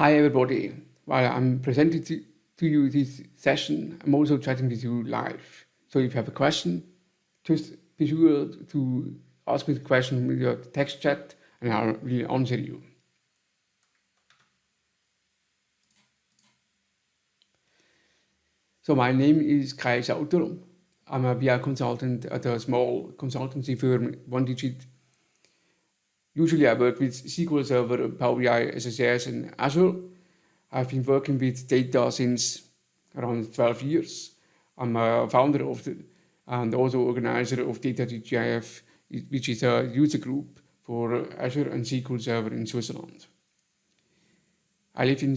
Hi everybody. While I'm presenting to you this session, I'm also chatting with you live. So if you have a question, just be sure to ask me the question with your text chat and I will answer you. So my name is Sauter. I'm a BI consultant at a small consultancy firm, One Digit. Usually I work with SQL Server, Power BI, SSAS and Azure. I've been working with data since around 12 years. I'm a founder of and also organizer of Data GIF, which is a user group for Azure and SQL Server in Switzerland. I live in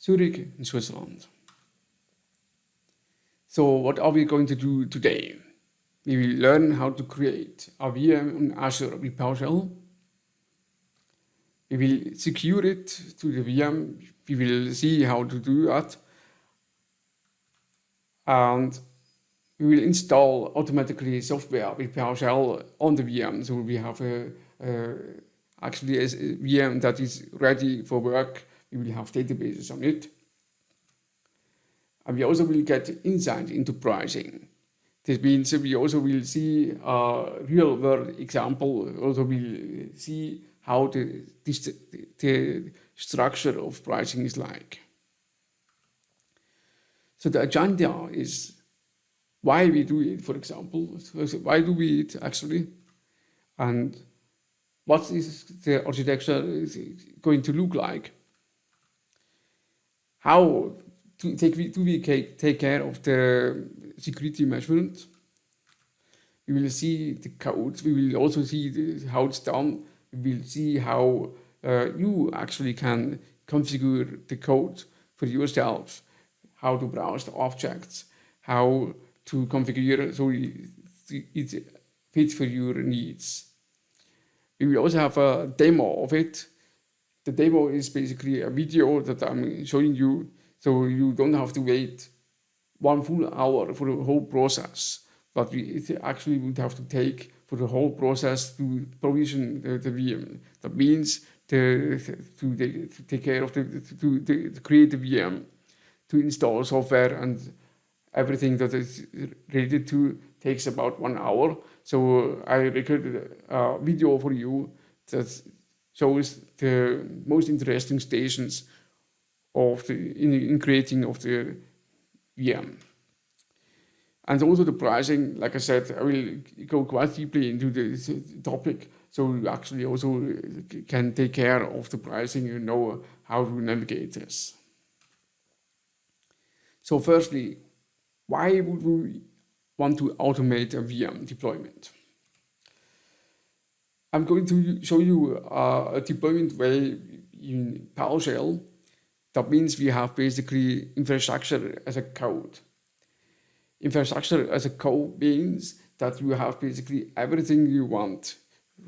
Zurich, in Switzerland. So what are we going to do today? We will learn how to create a VM on Azure with PowerShell. We will secure it to the VM. We will see how to do that. And we will install automatically software with PowerShell on the VM. So we have actually a VM that is ready for work. We will have databases on it. And we also will get insight into pricing. This means we also will see a real world example. Also will see how the structure of pricing is like. So the agenda is why we do it, for example. So why do we it actually? And what is the architecture going to look like? How do we take care of the security measurement? We will see the code. We will also see how it's done. We will see how you actually can configure the code for yourself, how to browse the objects, how to configure so it fits for your needs. We will also have a demo of it. The demo is basically a video that I'm showing you, so you don't have to wait 1 full hour for the whole process, but it actually would have to take for the whole process to provision the VM. That means to take care of to create the VM, to install software and everything that is related to takes about 1 hour. So I recorded a video for you that shows the most interesting stations of in creating of the VM. And also the pricing, like I said, I will go quite deeply into this topic, so you actually also can take care of the pricing and know how to navigate this. So firstly, why would we want to automate a VM deployment? I'm going to show you a deployment way in PowerShell. That means we have basically infrastructure as a code. Infrastructure as a code means that you have basically everything you want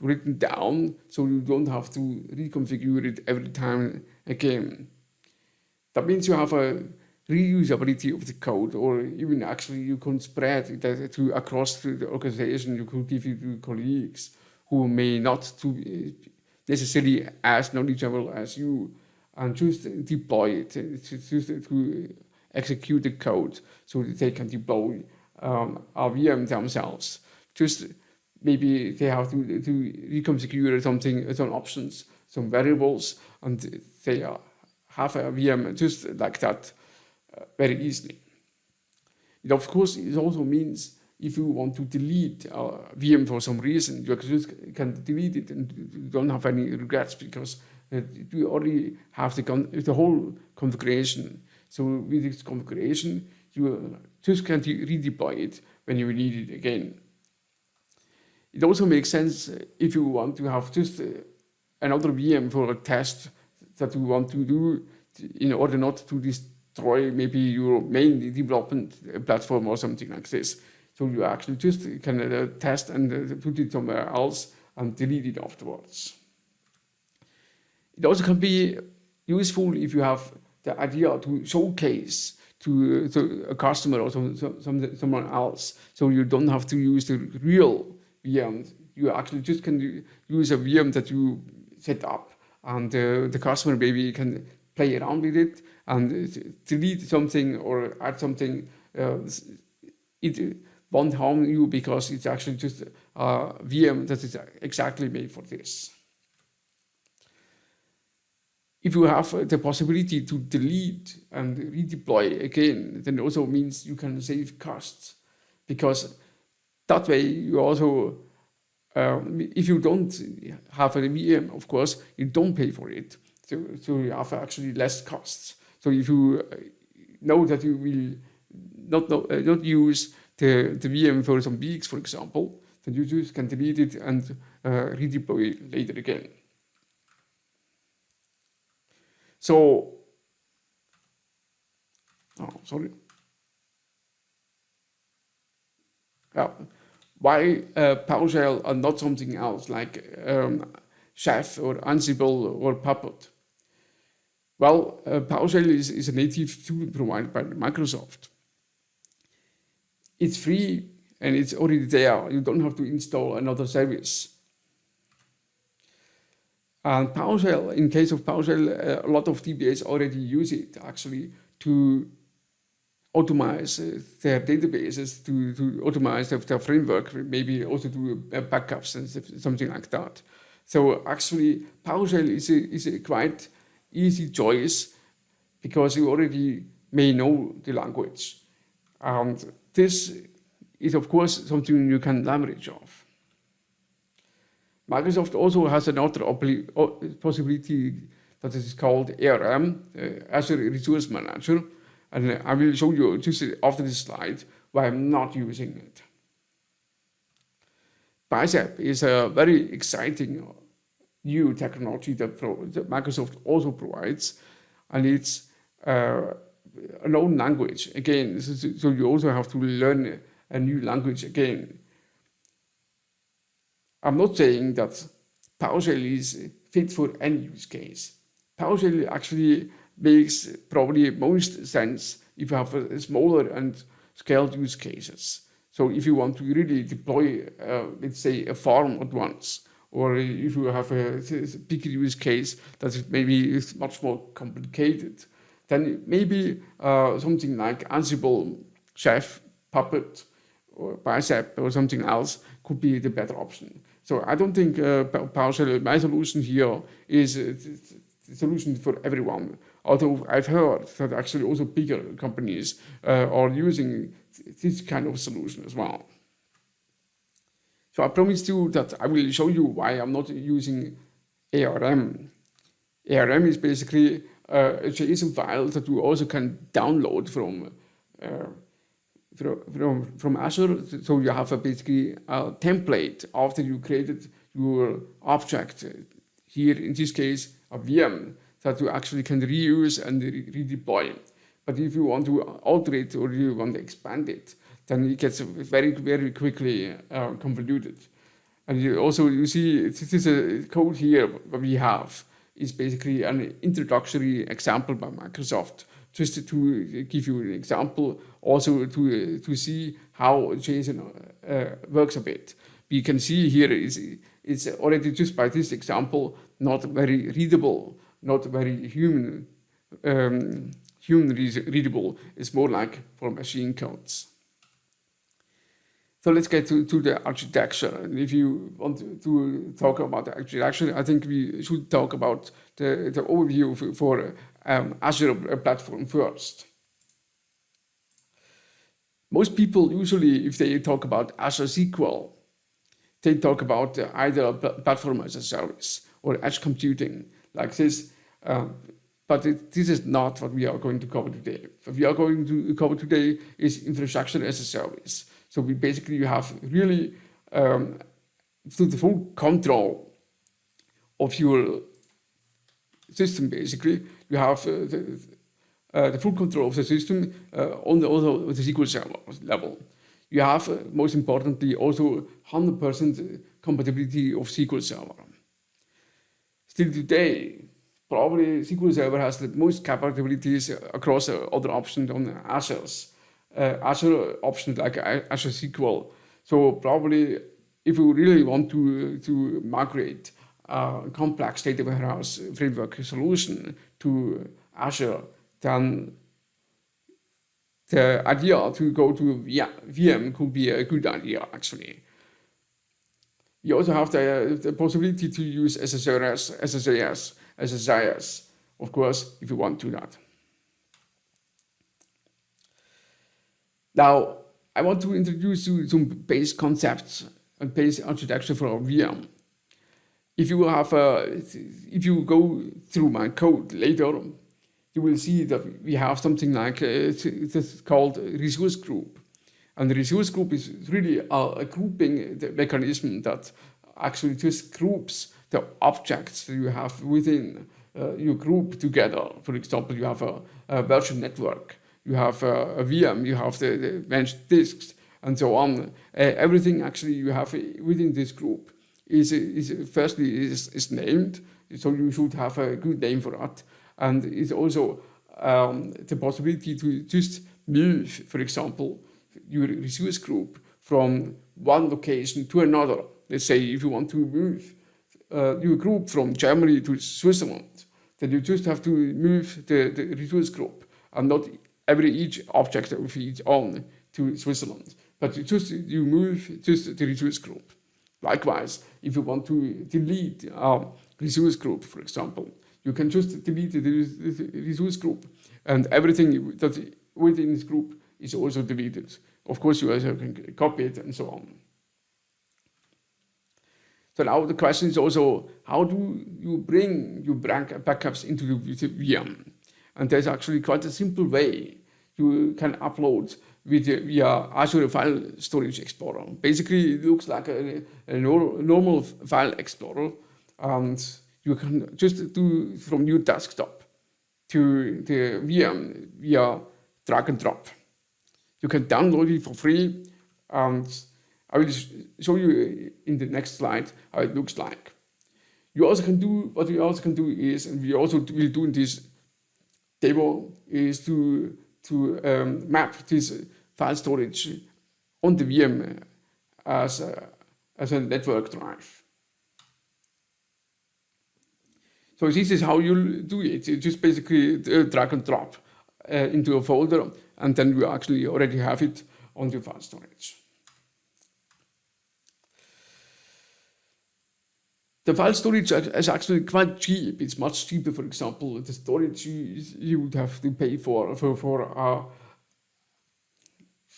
written down, so you don't have to reconfigure it every time again. That means you have a reusability of the code, or even actually you can spread it across the organization. You could give it to colleagues who may not necessarily as knowledgeable as you, and just deploy it, to execute the code so that they can deploy a VM themselves. Just maybe they have to reconfigure something, some options, some variables, and they have a VM just like that very easily. It of course it also means if you want to delete a VM for some reason, you just can delete it and you don't have any regrets because you already have the whole configuration. So with this configuration, you just can redeploy it when you need it again. It also makes sense if you want to have just another VM for a test that you want to do in order not to destroy maybe your main development platform or something like this. So you actually just can test and put it somewhere else and delete it afterwards. It also can be useful if you have the idea to showcase to a customer or someone else, so you don't have to use the real VM. You actually just can use a VM that you set up, and the customer maybe can play around with it and delete something or add something. It won't harm you because it's actually just a VM that is exactly made for this. If you have the possibility to delete and redeploy again, then it also means you can save costs, because that way you also, if you don't have a VM, of course, you don't pay for it. So you have actually less costs. So if you know that you will not use the VM for some weeks, for example, then you just can delete it and redeploy it later again. So, why PowerShell and not something else like Chef or Ansible or Puppet? Well, PowerShell is a native tool provided by Microsoft. It's free and it's already there. You don't have to install another service. And PowerShell, in case of PowerShell, a lot of DBAs already use it actually to automate their databases, to automate their framework, maybe also do backups and something like that. So actually, PowerShell is a quite easy choice because you already may know the language. And this is, of course, something you can leverage off. Microsoft also has another possibility that is called ARM, Azure Resource Manager, and I will show you just after this slide why I'm not using it. Bicep is a very exciting new technology that Microsoft also provides, and it's a known language again, so you also have to learn a new language again. I'm not saying that PowerShell is fit for any use case. PowerShell actually makes probably most sense if you have a smaller and scaled use cases. So if you want to really deploy, let's say, a farm at once, or if you have a bigger use case that is maybe much more complicated, then maybe something like Ansible, Chef, Puppet, or Bicep, or something else could be the better option. So I don't think PowerShell, my solution here, is the solution for everyone. Although I've heard that actually also bigger companies are using this kind of solution as well. So I promised you that I will show you why I'm not using ARM. ARM is basically a JSON file that you also can download from Azure. So you have basically a template after you created your object. Here, in this case, a VM that you actually can reuse and redeploy. But if you want to alter it or you want to expand it, then it gets very, very quickly convoluted. And you see, this is a code here that we have. It's basically an introductory example by Microsoft, just to give you an example, also to see how JSON works a bit. We can see here it's already just by this example not very readable, not very human readable. It's more like for machine codes. So let's get to the architecture. And if you want to talk about the architecture, I think we should talk about the overview for Azure platform first. Most people usually, if they talk about Azure SQL, they talk about either platform as a service or edge computing like this. But this is not what we are going to cover today. What we are going to cover today is infrastructure as a service. So we basically have really the full control of your system. Basically, you have the full control of the system on the SQL Server level. You have, most importantly, also 100% compatibility of SQL Server. Still today, probably SQL Server has the most capabilities across other options on Azure options like Azure SQL. So probably if you really want to migrate complex data warehouse framework solution to Azure, then the idea to go to VM could be a good idea, actually. You also have the possibility to use SSIS, of course, if you want to do that. Now, I want to introduce you some base concepts and base architecture for a VM. If you go through my code later, you will see that we have something like this called resource group. And the resource group is really a grouping mechanism that actually just groups the objects that you have within your group together. For example, you have a virtual network, you have a VM, you have the managed disks, and so on. Everything actually you have within this group is named, so you should have a good name for that. And it's also the possibility to just move, for example, your resource group from one location to another. Let's say if you want to move your group from Germany to Switzerland, then you just have to move the resource group and not each object of each own to Switzerland, but you move just the resource group. Likewise, if you want to delete a resource group, for example, you can just delete the resource group, and everything that within this group is also deleted. Of course, you also can copy it and so on. So now the question is also, how do you bring your backups into the VM? And there's actually quite a simple way. You can upload via Azure File Storage Explorer. Basically, it looks like a normal file explorer, and you can just do from your desktop to the VM via drag and drop. You can download it for free, and I will show you in the next slide how it looks like. What you also can do is, and we also will do in this demo, is to map this file storage on the VM as a network drive. So this is how you do it. You just basically drag and drop into a folder, and then you actually already have it on your file storage. The file storage is actually quite cheap. It's much cheaper, for example, the storage you would have to pay for the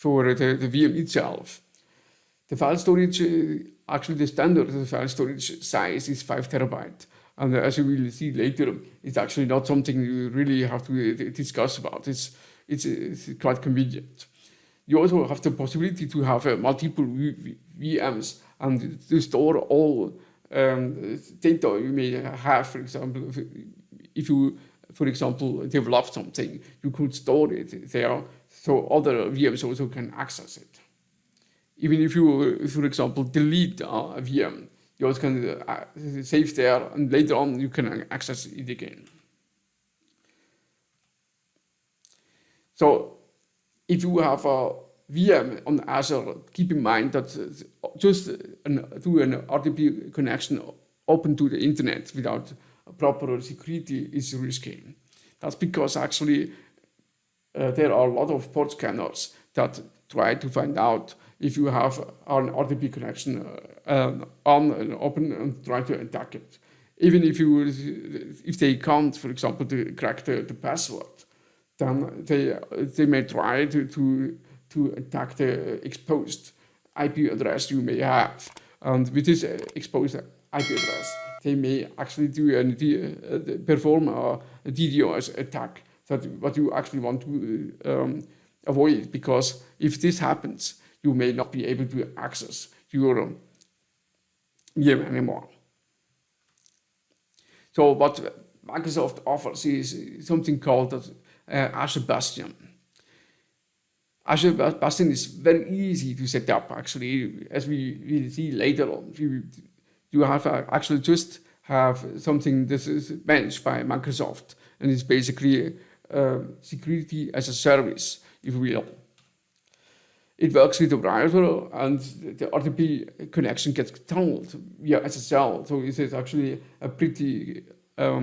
VM itself. The file storage, actually the standard file storage size is 5 terabytes. And as you will see later, it's actually not something you really have to discuss about. It's quite convenient. You also have the possibility to have multiple VMs and to store all data you may have. For example, if you, for example, develop something, you could store it there so other VMs also can access it. Even if you, for example, delete a VM, you also can save there, and later on you can access it again. So if you have a VM on Azure, keep in mind that just do an RDP connection open to the internet without proper security is risky. That's because actually there are a lot of port scanners that try to find out if you have an RDP connection on and open and try to attack it. Even if they can't, for example, to crack the password, then they may try to attack the exposed IP address you may have. And with this exposed IP address, they may actually perform a DDoS attack. That's what you actually want to avoid, because if this happens, you may not be able to access your VM anymore. So what Microsoft offers is something called Azure Bastion. Azure Bastion is very easy to set up, actually, as we will see later on. You have actually just have something that is managed by Microsoft, and it's basically security as a service, if you will. It works with the browser, and the RTP connection gets tunneled via SSL. So it is actually a pretty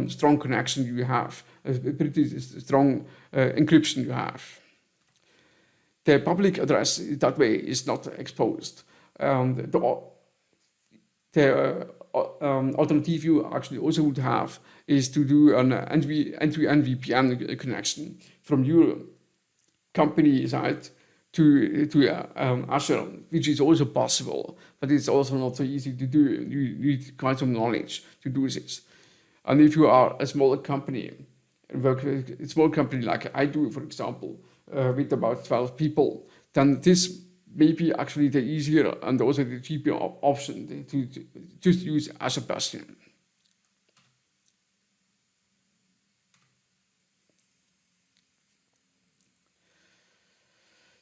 strong connection you have, a pretty strong encryption you have. The public address that way is not exposed. The alternative you actually also would have is to do an end-to-end VPN connection from your company side to Azure, which is also possible, but it's also not so easy to do. You need quite some knowledge to do this. And if you are a smaller company, work with a small company like I do, for example, with about 12 people, then this may be actually the easier and also the cheaper option to just use Azure Bastion.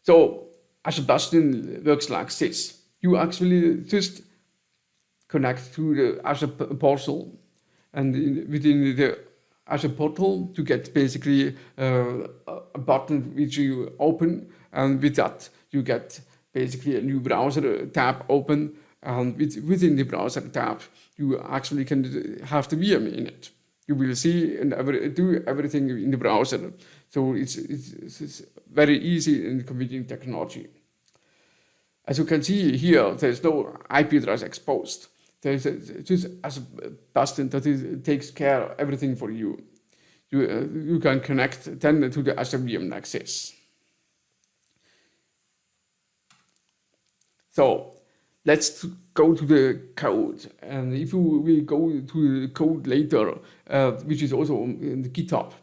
So Azure Bastion works like this. You actually just connect to the Azure portal, and within the Azure portal to get basically a button which you open, and with that you get basically a new browser tab open, and within the browser tab you actually can have the VM in it. You will see and do everything in the browser. So it's very easy and convenient technology. As you can see here, there's no IP address exposed. There's just Azure Bastion that takes care of everything for you. You can connect then to the Azure VM like this. So let's go to the code. And if you will go to the code later, which is also in the GitHub,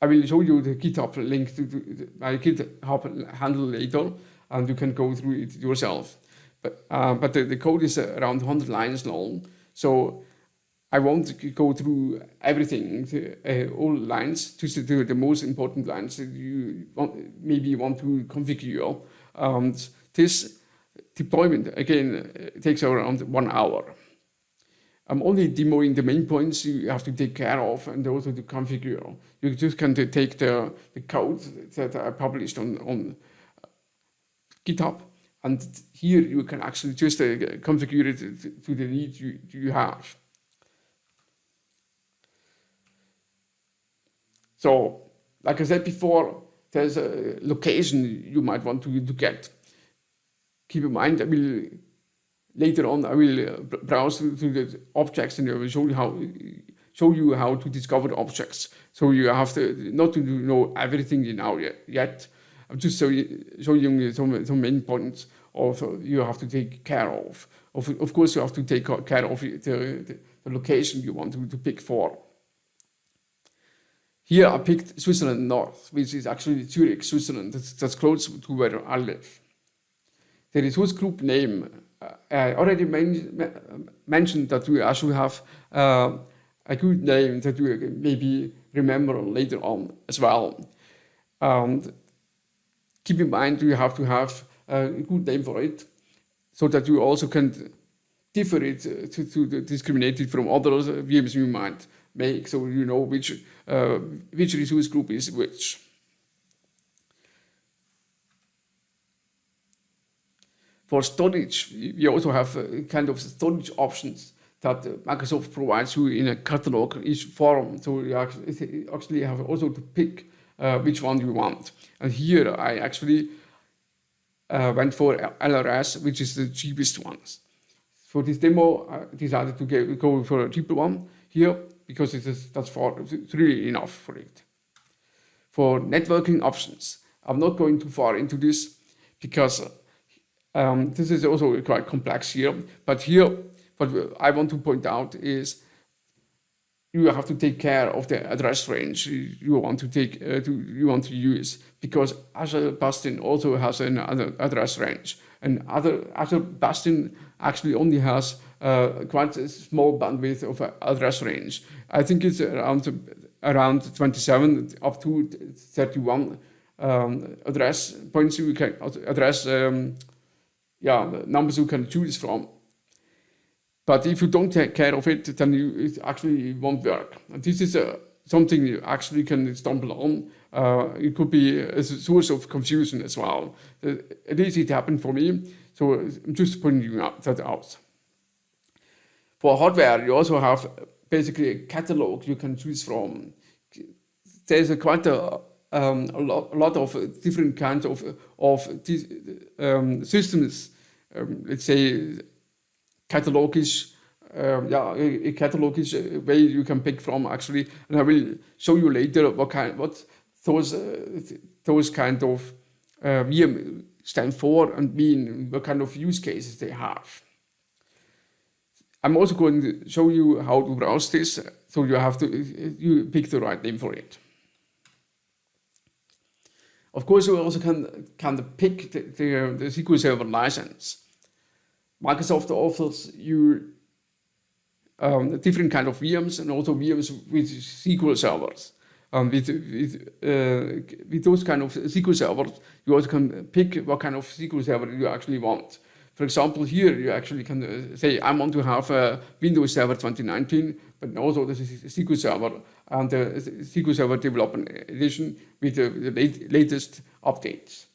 I will show you the GitHub link to my GitHub handle later, and you can go through it yourself. But the code is around 100 lines long, so I won't go through everything, all lines, just the most important lines that you maybe want to configure. And this deployment, again, takes around 1 hour. I'm only demoing the main points you have to take care of and also to configure. You just can take the code that I published on GitHub, and here you can actually just configure it to the need you have. So, like I said before, there's a location you might want to get. Keep in mind, later on I will browse through the objects, and I will show you how to discover objects. So you have to not to know everything you know yet. I'm just showing you some main points of you have to take care of. Of course, you have to take care of the location you want to pick for. Here I picked Switzerland North, which is actually Zurich, Switzerland. That's close to where I live. The resource group name, I already mentioned that we actually have a good name that we maybe remember later on as well. And keep in mind you have to have a good name for it, so that you also can differ it to discriminate it from other VMs you might make, so you know which resource group is which. For storage, we also have kind of storage options that Microsoft provides you in a catalog each form. So you actually have also to pick which one you want. And here I actually went for LRS, which is the cheapest ones. For this demo, I decided to go for a cheaper one here, because that's really enough for it. For networking options, I'm not going too far into this, because this is also quite complex here. But here, what I want to point out is you have to take care of the address range you want to use, because Azure Bastion also has an address range, and Azure Bastion actually only has quite a small bandwidth of address range. I think it's around 27 up to 31 address points you can numbers you can choose from. But if you don't take care of it, then it actually won't work. And this is something you actually can stumble on. It could be a source of confusion as well. At least it happened for me, so I'm just pointing that out. For hardware, you also have basically a catalog you can choose from. There's quite a lot of different kinds of systems. Let's say catalogish. A catalogish way you can pick from actually, and I will show you later what those kind of VM stand for and mean, what kind of use cases they have. I'm also going to show you how to browse this, so you pick the right name for it. Of course, you also can pick the SQL Server license. Microsoft offers you different kind of VMs and also VMs with SQL servers. With those kind of SQL servers, you also can pick what kind of SQL server you actually want. For example, here you actually can say, I want to have a Windows Server 2019, but also the SQL Server and the SQL Server Development Edition with the latest updates.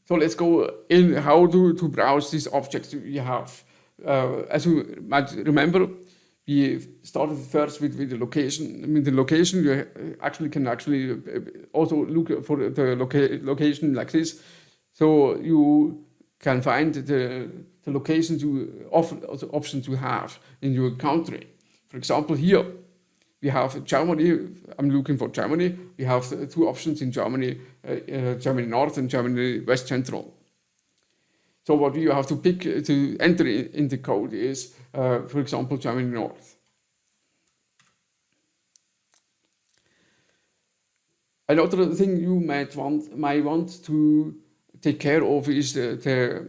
So let's go in how to browse these objects we have. As you might remember, we started first with the location. I mean, the location you can also look for the location like this. So you can find the locations options you have in your country. For example, here we have Germany. I'm looking for Germany. We have two options in Germany, Germany North and Germany West Central. So what you have to pick to enter in the code is, for example, Germany North. Another thing you might want to take care of is the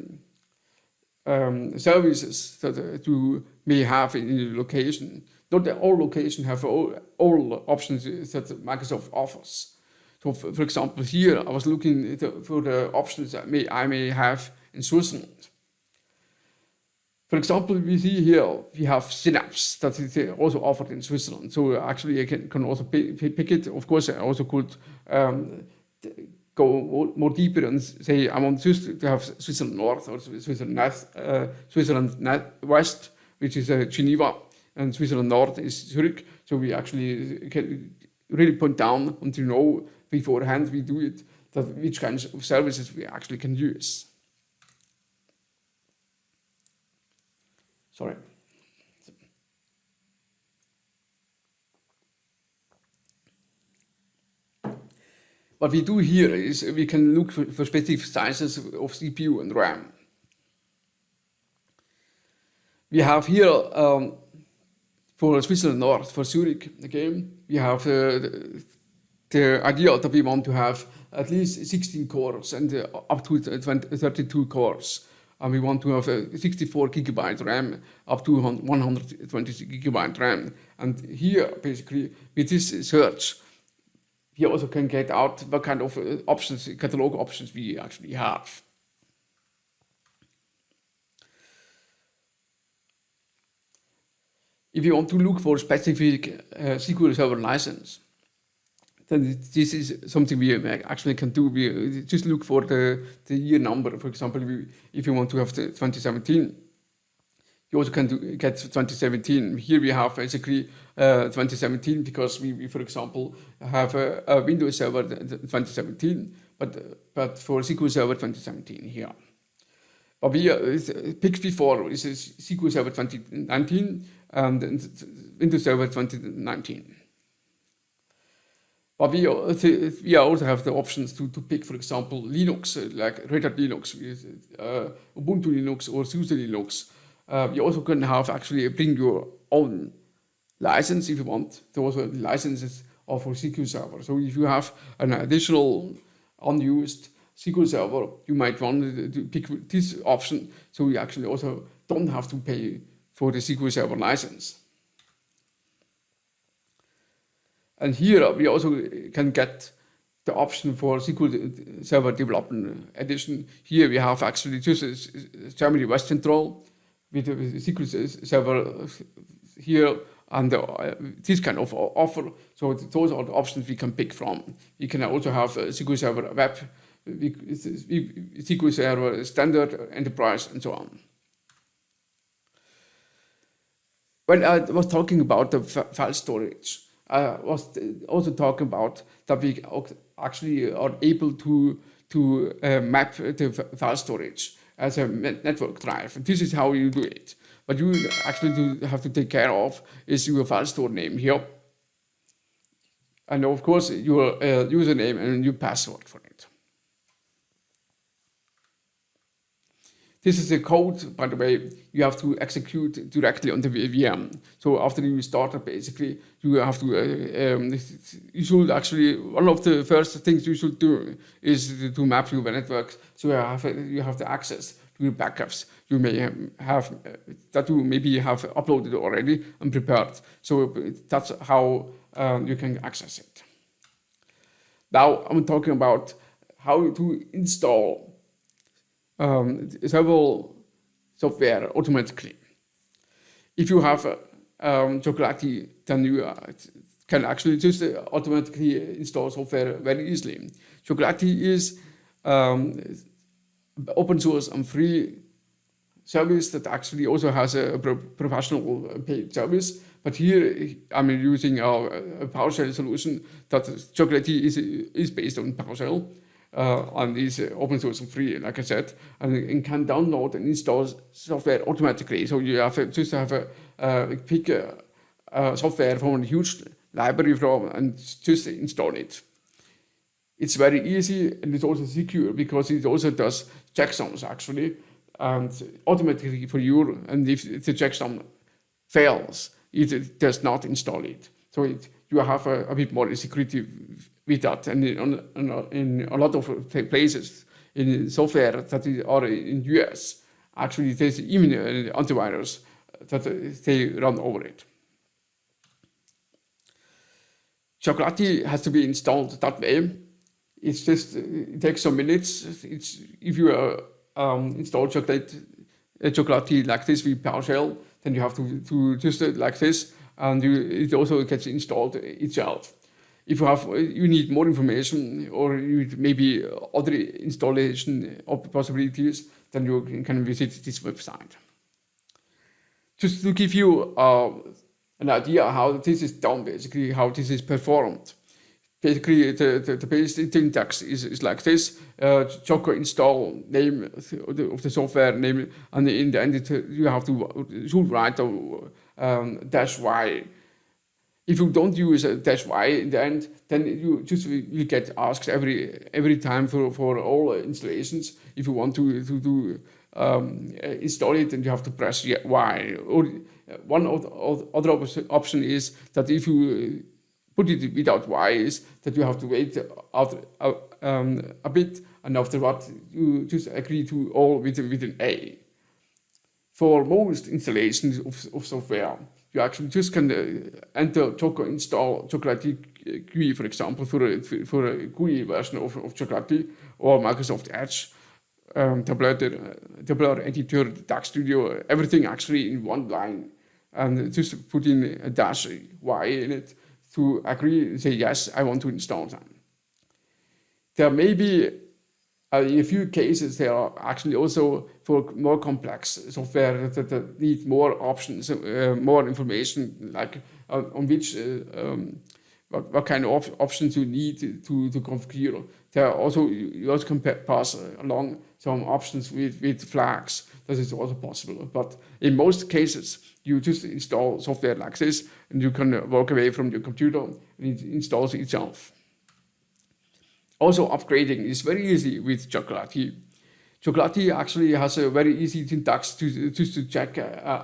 services that you may have in your location. Not all locations have all options that Microsoft offers. So, for example, here I was looking for the options that I may have in Switzerland. For example, we see here we have Synapse that is also offered in Switzerland. So actually, I can also pick it. Of course, I also could go more deeper and say I want just to have Switzerland North or Switzerland West, which is Geneva, and Switzerland North is Zurich. So we actually can really point down and to know beforehand we do it that which kinds of services we actually can use. Sorry. What we do here is we can look for specific sizes of CPU and RAM. We have here for Switzerland North, for Zurich, again, we have the idea that we want to have at least 16 cores and up to 32 cores. And we want to have a 64 gigabyte RAM up to 120 gigabyte RAM. And here, basically, with this search, we also can get out what kind of options, catalog options we actually have. If you want to look for specific SQL Server license, then this is something we actually can do. We just look for the year number. For example, if you want to have the 2017, you also can get 2017. Here we have basically 2017 because we, for example, have a Windows Server 2017, but for SQL Server 2017 here. But we picked before is SQL Server 2019 and Windows Server 2019. But we also have the options to pick, for example, Linux, like Red Hat Linux, Ubuntu Linux or SUSE Linux. You also can have actually bring your own license if you want. Those are licenses for SQL Server. So if you have an additional unused SQL Server, you might want to pick this option. So you actually also don't have to pay for the SQL Server license. And here we also can get the option for SQL Server Development Edition. Here we have actually just Germany West Central with the SQL Server here and this kind of offer. So those are the options we can pick from. We can also have SQL Server Web, SQL Server Standard, Enterprise, and so on. When I was talking about the file storage, I was also talking about that we actually are able to map the file storage as a network drive. This is how you do it. What you actually have to take care of is your file store name here. And of course, your username and your password for it. This is a code, by the way, you have to execute directly on the VM. So after you start it, basically, you have to, you should actually, one of the first things you should do is to map your networks. So you have the access to your backups. You may have, that you maybe have uploaded already and prepared. So that's how you can access it. Now I'm talking about how to install several software automatically. If you have Chocolatey, then you can actually just automatically install software very easily. Chocolatey is open source and free service that actually also has a professional paid service. But here I'm using a PowerShell solution that Chocolatey is based on PowerShell. And is open source and free, like I said, and can download and install software automatically. So you have just have pick software from a huge library and just install it. It's very easy and it's also secure because it also does checksums actually, and automatically for you. And if the checksum fails, it does not install it. So you have a bit more security with that, and in a lot of places in software that are in US, actually there's even antivirus that they run over it. Chocolatey has to be installed that way. It's just, it takes some minutes. If you install Chocolatey like this with PowerShell, then you have to just like this, and it also gets installed itself. If you need more information or you maybe other installation possibilities, then you can visit this website. Just to give you an idea how this is done, basically how this is performed. Basically, the basic syntax is like this: Choco install name of the software name, and in the end you have to should write -y. If you don't use a -y in the end, then you just will get asked every time for all installations. If you want to install it, then you have to press Y. Or one other option is that if you put it without Y, is that you have to wait a bit, and after that you just agree to all with an A. For most installations of software, you actually just can enter Choco install Chocolatey GUI, for example, for a GUI version of Chocolatey or Microsoft Edge, Tabular Editor, DAX Studio, everything actually in one line, and just put in a -y in it to agree and say, yes, I want to install them. There may be, in a few cases, there are actually also for more complex software that need more options, more information, like on which, what kind of options you need to configure. There are also, you also can pass along some options with flags. That is also possible. But in most cases, you just install software like this, and you can walk away from your computer, and it installs itself. Also, upgrading is very easy with Chocolatey. Chocolatey actually has a very easy syntax to check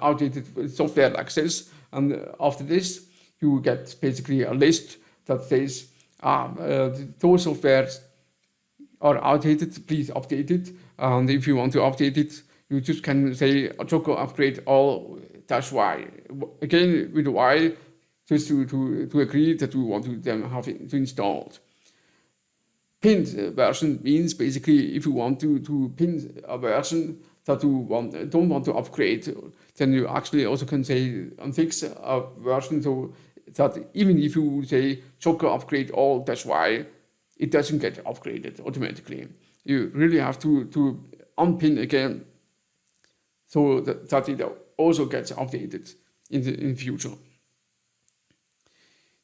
outdated software like this. And after this, you get basically a list that says, those softwares are outdated, please update it. And if you want to update it, you just can say Choco upgrade all -y. Again, with Y, just to agree that you want to then have it installed. Pinned version means basically if you want to pin a version that you don't want to upgrade, then you actually also can say fix a version so that even if you say Docker upgrade all that's why it doesn't get upgraded automatically. You really have to unpin again so that it also gets updated in the future.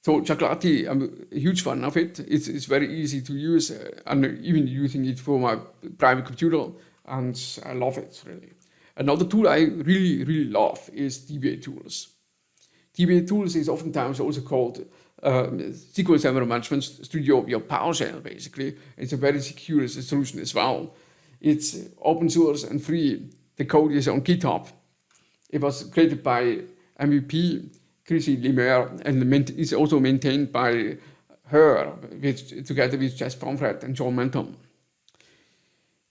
So Chocolatey, I'm a huge fan of it. It's very easy to use. I'm even using it for my private computer, and I love it really. Another tool I really love is DBA Tools. DBA Tools is oftentimes also called SQL Server Management Studio via PowerShell, basically. It's a very secure solution as well. It's open source and free. The code is on GitHub. It was created by MVP Chrissy Limer and is also maintained by her together with Jess Pomfret and John Menton.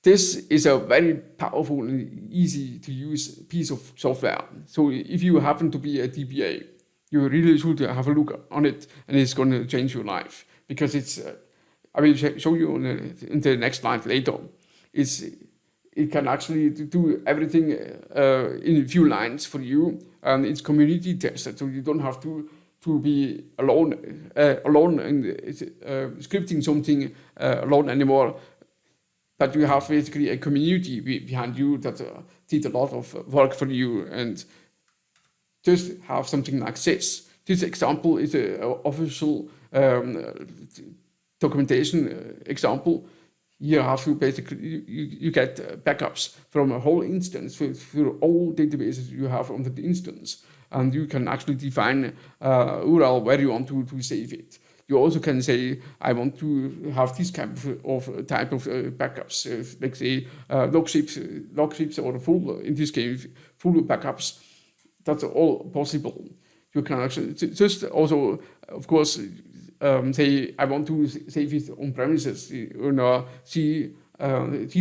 This is a very powerful and easy to use piece of software. So if you happen to be a DBA, you really should have a look on it, and it's going to change your life because it's. I will show you in the next slide later. It can actually do everything in a few lines for you, and it's community tested, so you don't have to be alone in scripting something alone anymore. But you have basically a community behind you that did a lot of work for you, and just have something like this. This example is an official documentation example. You have to basically, you get backups from a whole instance for all databases you have on the instance. And you can actually define URL where you want to save it. You also can say, I want to have this type of backups, like say log ships or full, in this case, full backups. That's all possible. You can actually just also, of course, say I want to save it on premises on a C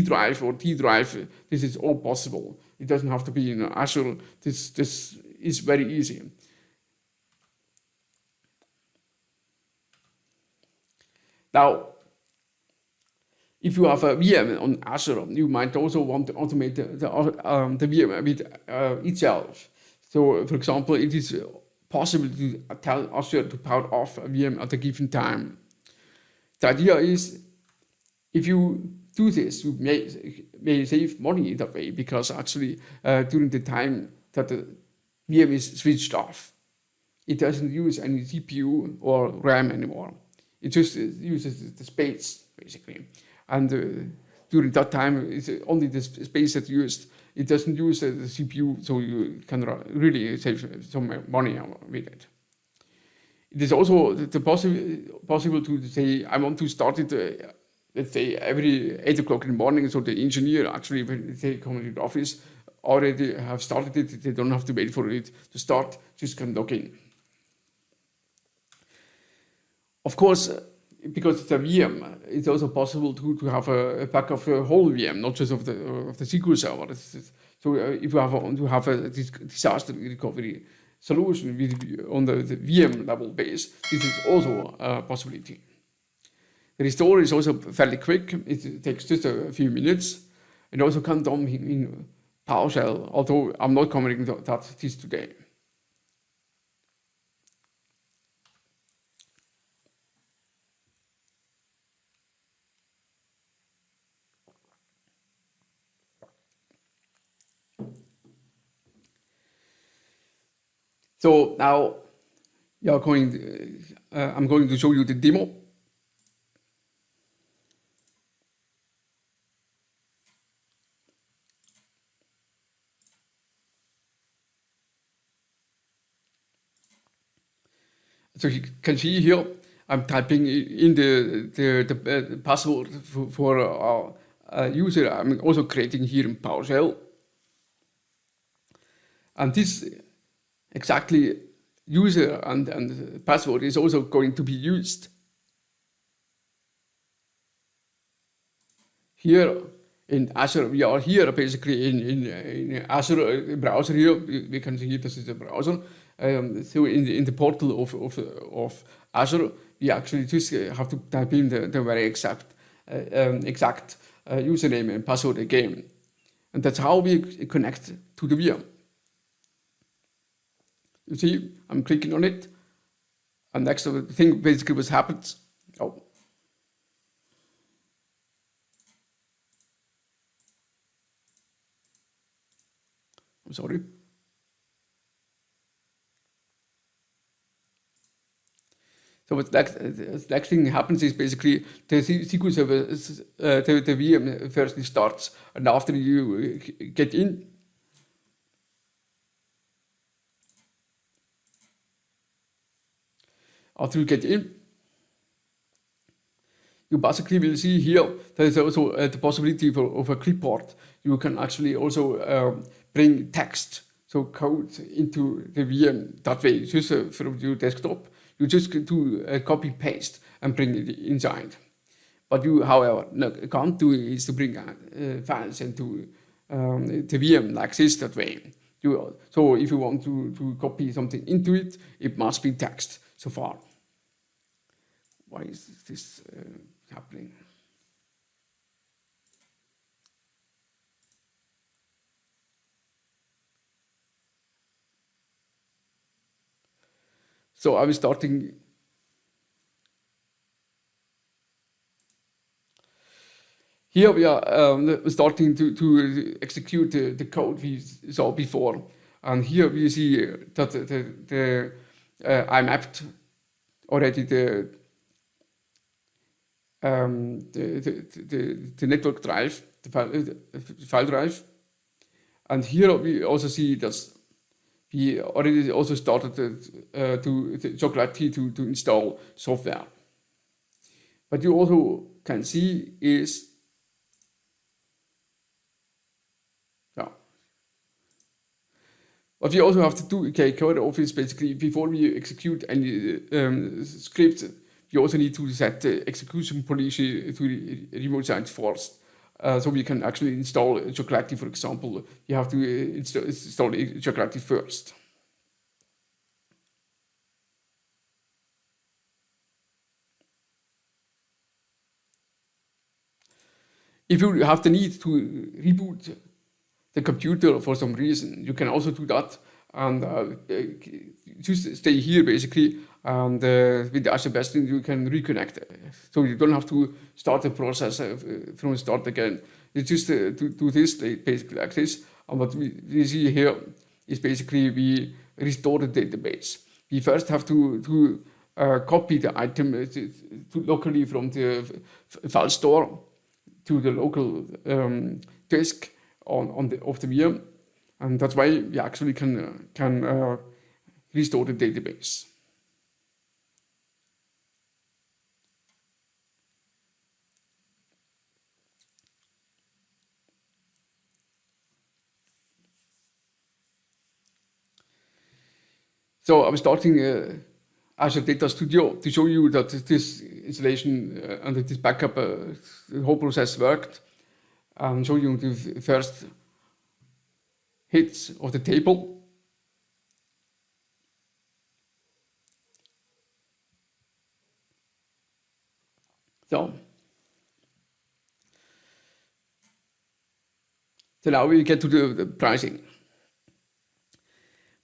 drive or T drive. This is all possible. It doesn't have to be in Azure. This is very easy. Now, if you have a VM on Azure, you might also want to automate the VM with itself. So, for example, it is possible to tell Azure to power off a VM at a given time. The idea is, if you do this, you may save money that way, because actually during the time that the VM is switched off, it doesn't use any CPU or RAM anymore. It just uses the space, basically. And during that time, it's only the space that's used. It doesn't use the CPU, so you can really save some money with it. It is also possible to say, I want to start it, let's say, every 8 o'clock in the morning, so the engineer actually, when they come into the office, already have started it. They don't have to wait for it to start, just can log in. Of course, because it's a VM, it's also possible to have a backup of the whole VM, not just of the SQL server. So if you want to have a disaster recovery solution on the VM level base, this is also a possibility. The restore is also fairly quick. It takes just a few minutes. It also can done in PowerShell, although I'm not covering that this today. So now I'm going to show you the demo. So you can see here, I'm typing in the password for a user. I'm also creating here in PowerShell. And this exactly user and password is also going to be used. Here in Azure, we are here basically in Azure browser here. We can see this is the browser. So in the portal of Azure, we actually just have to type in the very exact username and password again. And that's how we connect to the VM. You see, I'm clicking on it, and next thing basically what happens. Oh, I'm sorry. So what next thing happens is basically the SQL Server, the VM first starts, and after you get in, you basically will see here there is also the possibility of a clipboard. You can actually also bring text, so code into the VM that way, just from your desktop. You just do a copy paste and bring it inside. What you, however, can't do is to bring files into the VM like this that way. So if you want to copy something into it, it must be text so far. Why is this happening? So I was starting. Here we are starting to execute the code we saw before, and here we see that I mapped already the network drive, the file drive, and here we also see that we already also started the Chocolatey to install software. What you also can see is what we also have to do, code office basically before we execute any script, we also need to set the execution policy to the remote site first. So we can actually install Chocolatey, for example. You have to install Chocolatey first. If you have the need to reboot the computer for some reason, you can also do that and just stay here basically, and with the Azure Best you can reconnect. So you don't have to start the process from the start again. You just do this basically like this, and what we see here is basically we restore the database. We first have to copy the item locally from the file store to the local disk of the VM, and that's why we actually can restore the database. So I'm starting Azure Data Studio to show you that this installation and this backup, the whole process worked, and show you the first hits of the table. So now we get to the pricing.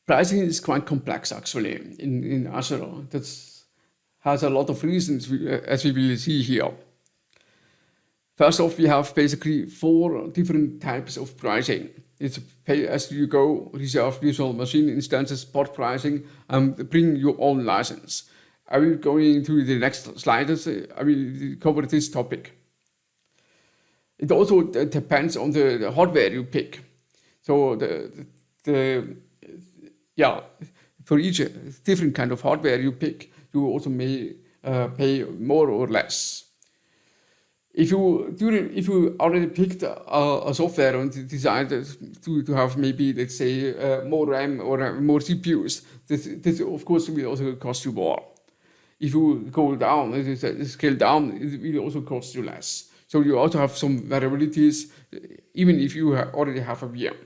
Pricing is quite complex actually in Azure. That has a lot of reasons, as we will see here. First off, we have basically 4 different types of pricing. It's pay as you go, reserve virtual machine instances, spot pricing, and bring your own license. I will go into the next slides. I will cover this topic. It also depends on the hardware you pick. So for each different kind of hardware you pick, you also may pay more or less. If you already picked a software and decided to have maybe, let's say, more RAM or more CPUs, this of course will also cost you more. If you go down, scale down, it will also cost you less. So you also have some variabilities, even if you already have a VM.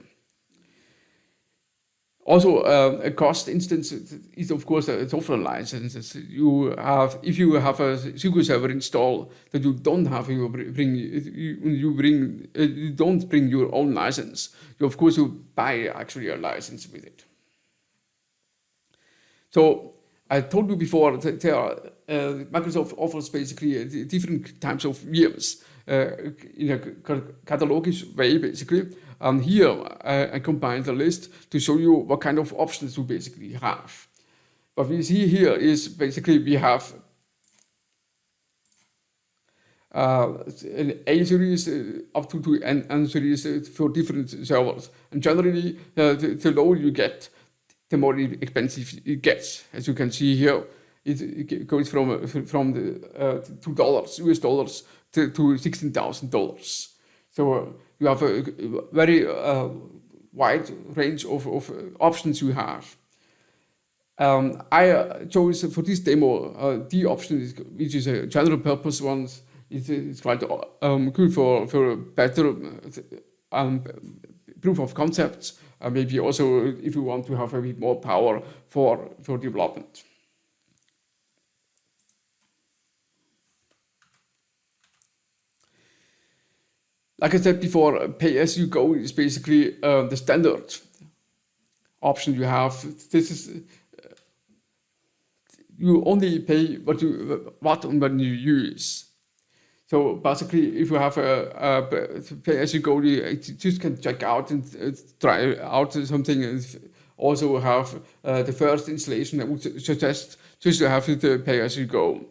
Also, a cost instance is of course a software license. If you have a SQL Server installed that you don't have, you don't bring your own license. You of course you buy actually a license with it. So I told you before that there are, Microsoft offers basically different types of VMs in a catalogish way, basically. And here I combined the list to show you what kind of options you basically have. What we see here is basically we have an A series up to N series for different servers. And generally, the lower you get, the more expensive it gets. As you can see here, it goes from the $2 US dollars to $16,000. So you have a very wide range of options you have. I chose for this demo the option which is a general purpose one. It's quite good for better proof of concepts. Maybe also if you want to have a bit more power for development. Like I said before, pay as you go is basically the standard option you have. This is you only pay what and when you use. So basically, if you have a pay as you go, you just can check out and try out something, and also have the first installation. I would suggest just to have the pay as you go.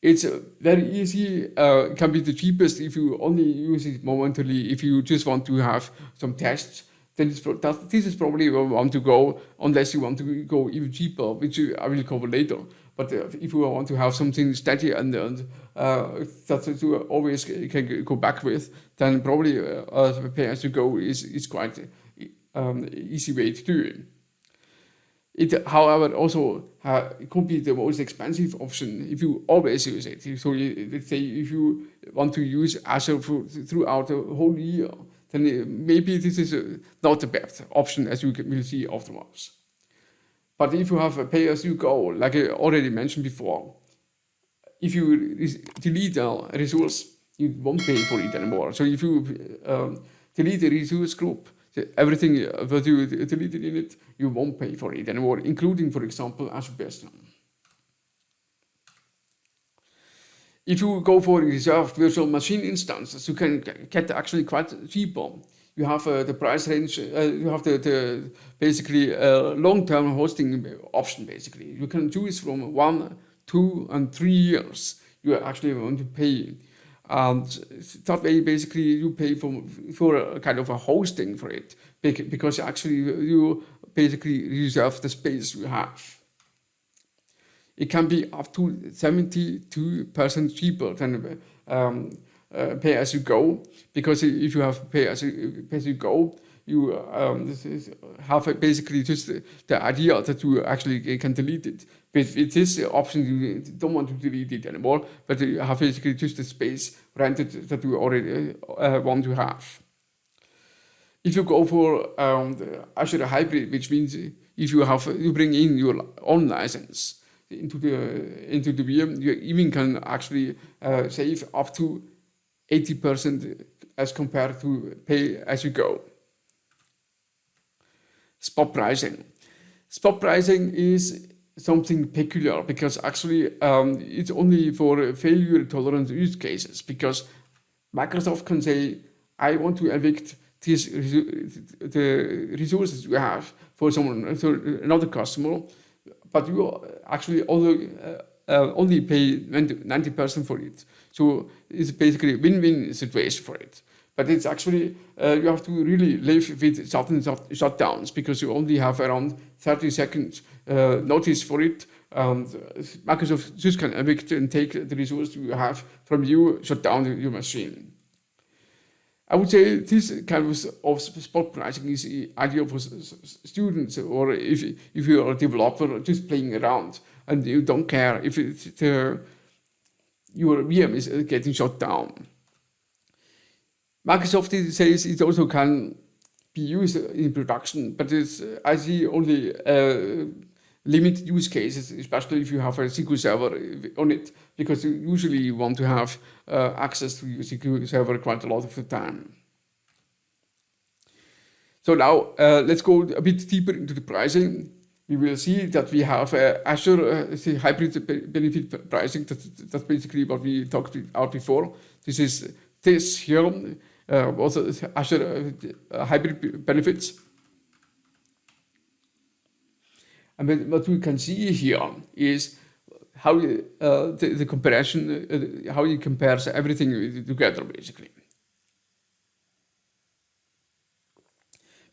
It's very easy. It can be the cheapest if you only use it momentarily. If you just want to have some tests, then this is probably where you want to go, unless you want to go even cheaper, which I will cover later. But if you want to have something steady and that you always can go back with, then probably pay as you go is quite easy way to do it. It, however, also it could be the most expensive option if you always use it. So let's say if you want to use Azure throughout the whole year, then maybe this is not the best option, as you will see afterwards. But if you have a pay-as-you-go, like I already mentioned before, if you delete a resource, you won't pay for it anymore. So if you delete the resource group, everything that you deleted in it, you won't pay for it anymore, including, for example, Azure Bastion. If you go for reserved virtual machine instances, you can get actually quite cheaper. You have the price range, you have the basically long-term hosting option, basically. You can choose from 1, 2, and 3 years you actually want to pay. And that way, basically, you pay for a kind of a hosting for it, because actually you basically reserve the space you have. It can be up to 72% cheaper than pay as you go, because if you have pay as you go, you have basically just the idea that you actually can delete it. But with this option, you don't want to delete it anymore, but you have basically just the space rented that you already want to have. If you go for the Azure Hybrid, which means if you bring in your own license into the VM, you even can actually save up to 80% as compared to pay as you go. Spot pricing. Spot pricing is something peculiar because actually it's only for failure tolerant use cases, because Microsoft can say, I want to evict the resources you have for another customer, but you actually only pay 90% for it. So it's basically a win-win situation for it. But it's actually, you have to really live with sudden shutdowns, because you only have around 30 seconds notice for it. And Microsoft just can evict and take the resource you have from you, shut down your machine. I would say this kind of spot pricing is ideal for students, or if you are a developer just playing around and you don't care if your VM is getting shut down. Microsoft says it also can be used in production, but I see only limited use cases, especially if you have a SQL Server on it, because you usually want to have access to your SQL Server quite a lot of the time. So now let's go a bit deeper into the pricing. we will see that we have Azure the hybrid benefit pricing. That's basically what we talked about before. This is this here, also Azure hybrid benefits. And what we can see here is how the comparison, how you compare everything together, basically.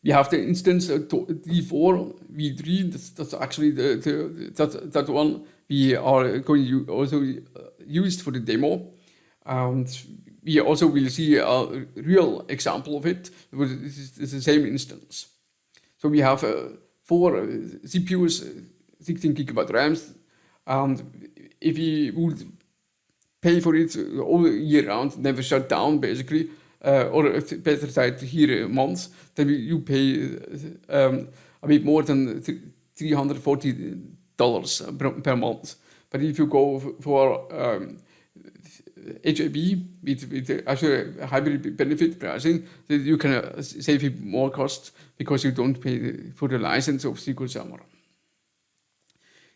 We have the instance D4, V3. That's actually that one we are going to also use for the demo. And we also will see a real example of it. This is the same instance. So we have 4 CPUs, 16 gigabyte RAMs, and if we would pay for it all year round, never shut down basically, or better side here months, then you pay a bit more than $340 per month. But if you go for HAB with Azure hybrid benefit pricing, then you can save more cost because you don't pay for the license of SQL Server.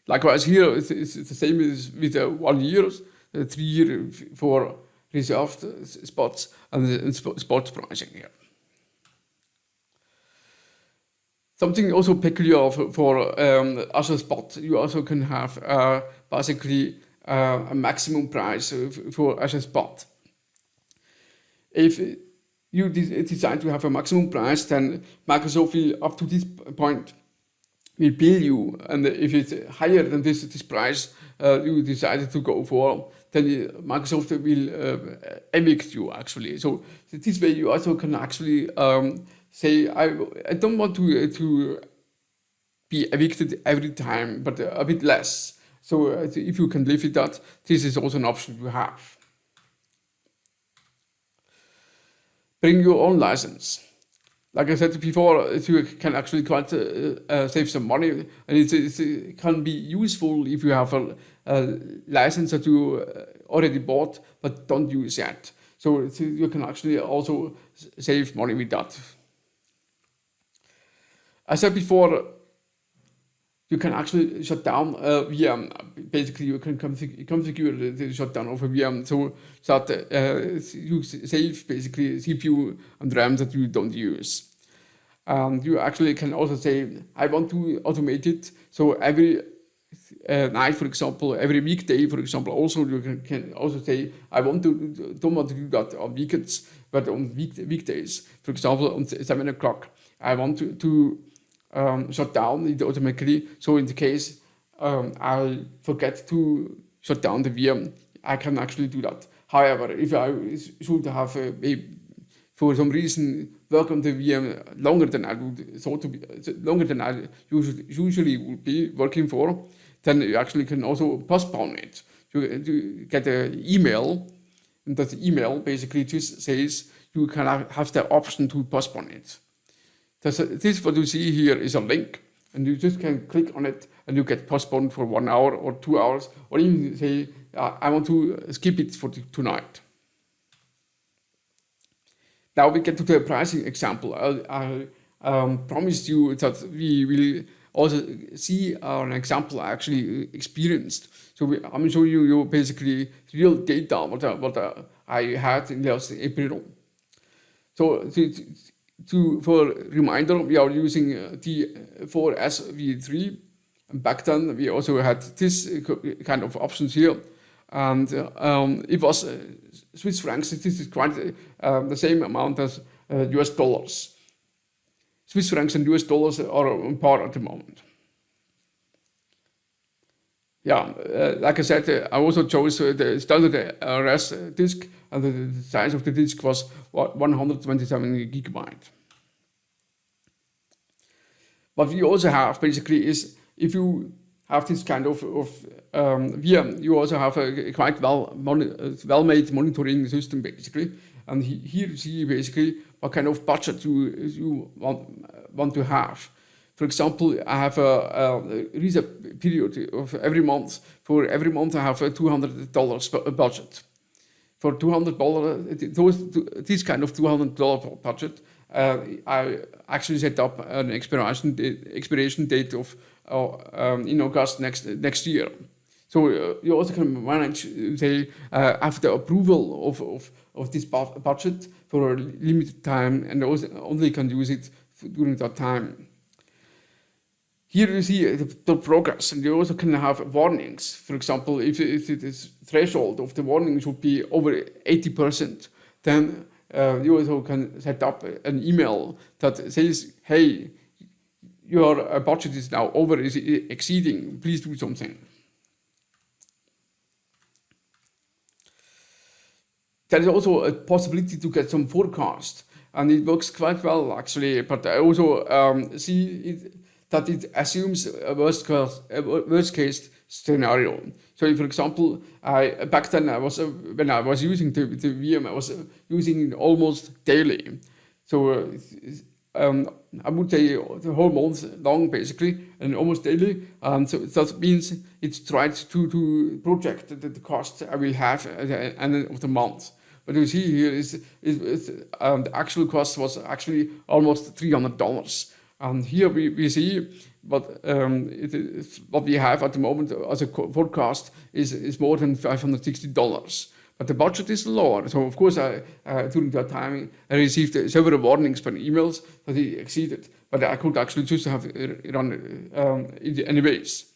Likewise here, it's the same as with 1 year, 3 year for reserved spots and spot pricing here. Something also peculiar for Azure Spot, you also can have basically a maximum price for Azure Spot. If you decide to have a maximum price, then Microsoft will, up to this point, will bill you, and if it's higher than this price you decided to go for, then Microsoft will evict you actually. So this way you also can actually say, I don't want to be evicted every time, but a bit less. So if you can live with that, this is also an option you have. Bring your own license. Like I said before, you can actually quite save some money, and it can be useful if you have a license that you already bought but don't use yet. So you can actually also save money with that. As I said before, you can actually shut down VM. Basically, you can configure the shutdown of a VM so that you save basically CPU and RAM that you don't use. You actually can also say, I want to automate it. So every night, for example, every weekday, for example, also you can also say, I don't want to do that on weekends, but on weekdays. For example, on 7 o'clock, I want to shut down it automatically. So in the case I forget to shut down the VM, I can actually do that. However, if I should have for some reason work on the VM longer than I would thought to be, longer than I usually would be working for, then you actually can also postpone it. You get an email, and that email basically just says you can have the option to postpone it. This what you see here is a link, and you just can click on it and you get postponed for 1 hour or 2 hours, or even say, I want to skip it for tonight. Now we get to the pricing example. I promised you that we will also see an example I actually experienced. So I'm showing you basically real data, what I had in last April. So for reminder, we are using D4SV3, and back then we also had this kind of options here, and it was Swiss francs. This is quite the same amount as US dollars. Swiss francs and US dollars are on par at the moment. Yeah, like I said, I also chose the standard RS disk, and the size of the disk was 127 gigabyte. What we also have basically is, if you have this kind of VM, you also have a quite well-made monitoring system basically. And here you see basically what kind of budget you want to have. For example, I have a reset period of every month. For every month I have a $200 budget. For $200, this kind of $200 budget, I actually set up an expiration date of in August next year. So you also can manage, say, after approval of this budget for a limited time, and also only can use it during that time. Here you see the progress, and you also can have warnings. For example, if the threshold of the warning should be over 80%, then you also can set up an email that says, hey, your budget is now exceeding, please do something. There is also a possibility to get some forecast, and it works quite well actually, but I also see that it assumes a worst case scenario. So if, for example, back then when I was using the VM, I was using it almost daily. So I would say the whole month long basically, and almost daily. So that means it's tried to project the cost I will have at the end of the month. What you see here is the actual cost was actually almost $300. And here we see what we have at the moment as a forecast is more than $560. But the budget is lower. So of course, during that time, I received several warnings by emails that it exceeded. But I could actually choose to have it run anyways.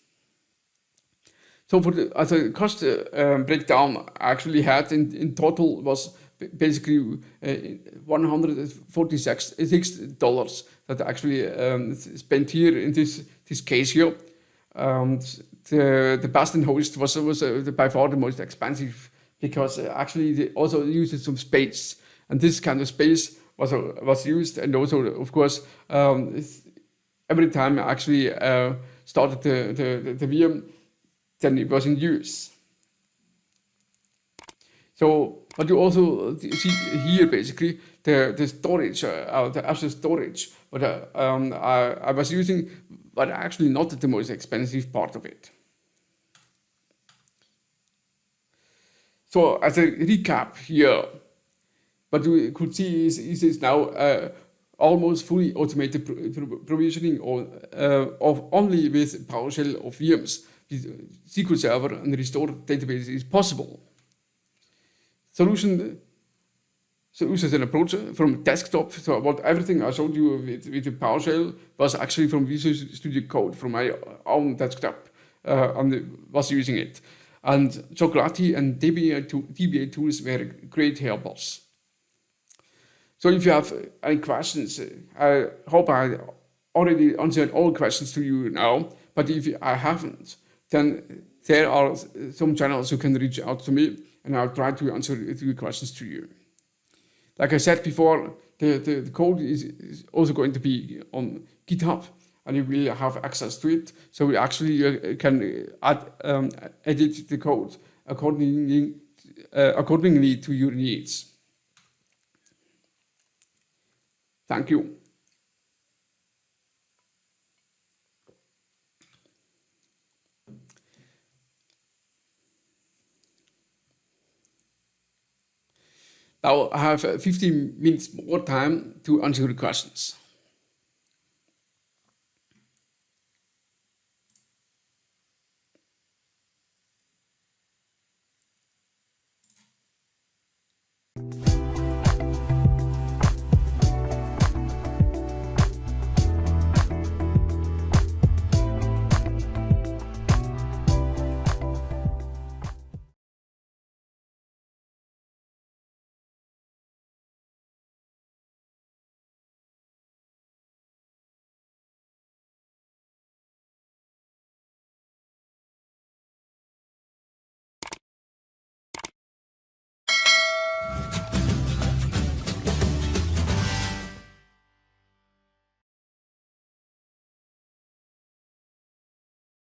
So as a cost breakdown, I actually had in total was basically $146 that I actually spent here in this case here. The Boston host was by far the most expensive because actually they also used some space, and this kind of space was used, and also of course every time I actually started the VM, then it was in use. So, but you also see here basically the storage, the Azure storage, but I was using, but actually not the most expensive part of it. So as a recap here, what we could see is now almost fully automated provisioning of only with PowerShell of VMs. With SQL Server and restored database is possible. Solutions and approach from desktop. So about everything I showed you with the PowerShell was actually from Visual Studio Code, from my own desktop, and was using it. And Chocolati and DBA tools were great helpers. So if you have any questions, I hope I already answered all questions to you now, but if I haven't, then there are some channels you can reach out to me, and I'll try to answer your questions to you. Like I said before, the code is also going to be on GitHub, and you will have access to it. So we actually can edit the code accordingly to your needs. Thank you. Now I have 15 minutes more time to answer your questions.